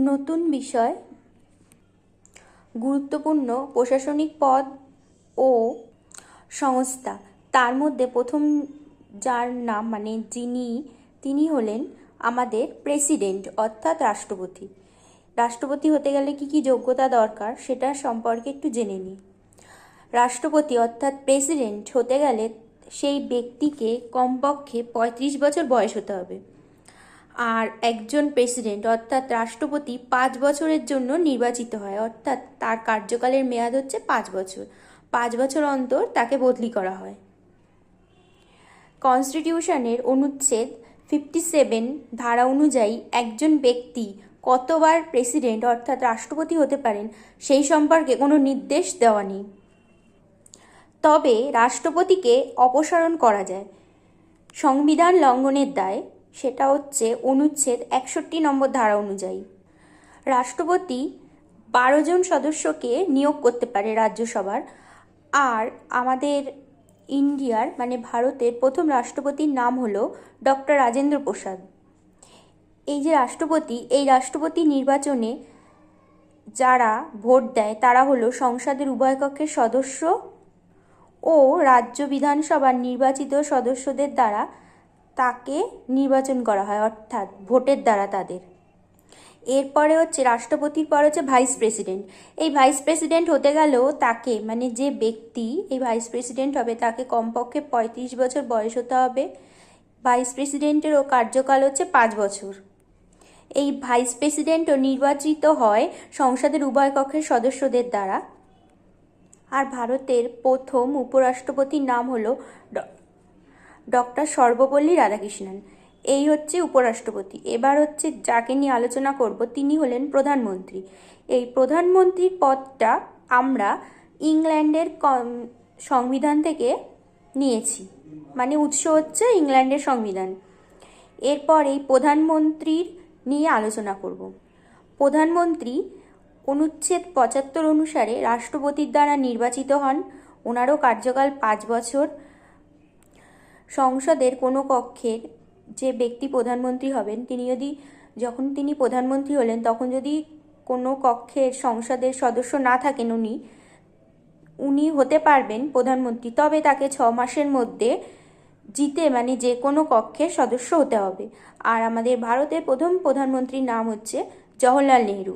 নতুন বিষয়, গুরুত্বপূর্ণ প্রশাসনিক পদ ও সংস্থা। তার মধ্যে প্রথম যার নাম তিনি হলেন আমাদের প্রেসিডেন্ট অর্থাৎ রাষ্ট্রপতি। রাষ্ট্রপতি হতে গেলে কি কি যোগ্যতা দরকার সেটা সম্পর্কে একটু জেনে নিই। রাষ্ট্রপতি অর্থাৎ প্রেসিডেন্ট হতে গেলে সেই ব্যক্তিকে কমপক্ষে 35 বছর বয়স হতে হবে। আর একজন প্রেসিডেন্ট অর্থাৎ রাষ্ট্রপতি 5 বছরের জন্য নির্বাচিত হয়, অর্থাৎ তার কার্যকালের মেয়াদ হচ্ছে 5 বছর। 5 বছর অন্তর তাকে বদলি করা হয়। কনস্টিটিউশনের অনুচ্ছেদ 57 ধারা অনুযায়ী একজন ব্যক্তি কতবার প্রেসিডেন্ট অর্থাৎ রাষ্ট্রপতি হতে পারেন সেই সম্পর্কে কোনো নির্দেশ দেওয়া নেই। তবে রাষ্ট্রপতিকে অপসারণ করা যায় সংবিধান লঙ্ঘনের দায়ে, সেটা হচ্ছে অনুচ্ছেদ 61 নম্বর ধারা অনুযায়ী। রাষ্ট্রপতি 12 জন সদস্যকে নিয়োগ করতে পারে রাজ্যসভার। আর আমাদের ইন্ডিয়ার ভারতের প্রথম রাষ্ট্রপতির নাম হলো ডক্টর রাজেন্দ্র প্রসাদ। এই যে রাষ্ট্রপতি, এই রাষ্ট্রপতি নির্বাচনে যারা ভোট দেয় তারা হলো সংসদের উভয় কক্ষের সদস্য ও রাজ্য বিধানসভার নির্বাচিত সদস্যদের দ্বারা তাকে নির্বাচন করা হয়, অর্থাৎ ভোটের দ্বারা তাদের। এরপরে হচ্ছে রাষ্ট্রপতির পর হচ্ছে ভাইস প্রেসিডেন্ট। এই ভাইস প্রেসিডেন্ট হতে গেলেও তাকে যে ব্যক্তি এই ভাইস প্রেসিডেন্ট হবে তাকে কমপক্ষে 35 বছর বয়স হতে হবে। ভাইস প্রেসিডেন্টেরও কার্যকাল হচ্ছে 5 বছর। এই ভাইস প্রেসিডেন্টও নির্বাচিত হয় সংসদের উভয় কক্ষের সদস্যদের দ্বারা। আর ভারতের প্রথম উপরাষ্ট্রপতির নাম হলো ডক্টর সর্বপল্লী রাধাকৃষ্ণন। এই হচ্ছে উপরাষ্ট্রপতি। এবার হচ্ছে যাকে নিয়ে আলোচনা করব তিনি হলেন প্রধানমন্ত্রী। এই প্রধানমন্ত্রীর পদটা আমরা ইংল্যান্ডের সংবিধান থেকে নিয়েছি, উৎস হচ্ছে ইংল্যান্ডের সংবিধান। এরপর এই প্রধানমন্ত্রীর নিয়ে আলোচনা করব। প্রধানমন্ত্রী অনুচ্ছেদ 75 অনুসারে রাষ্ট্রপতির দ্বারা নির্বাচিত হন। ওনারও কার্যকাল 5 বছর। সংসদের কোনো কক্ষের যে ব্যক্তি প্রধানমন্ত্রী হবেন যখন তিনি প্রধানমন্ত্রী হলেন তখন যদি কোনো কক্ষের সংসদের সদস্য না থাকেন উনি হতে পারবেন প্রধানমন্ত্রী, তবে তাকে 6 মাসের মধ্যে জিতে যে কোনো কক্ষের সদস্য হতে হবে। আর আমাদের ভারতের প্রথম প্রধানমন্ত্রীর নাম হচ্ছে জওহরলাল নেহরু।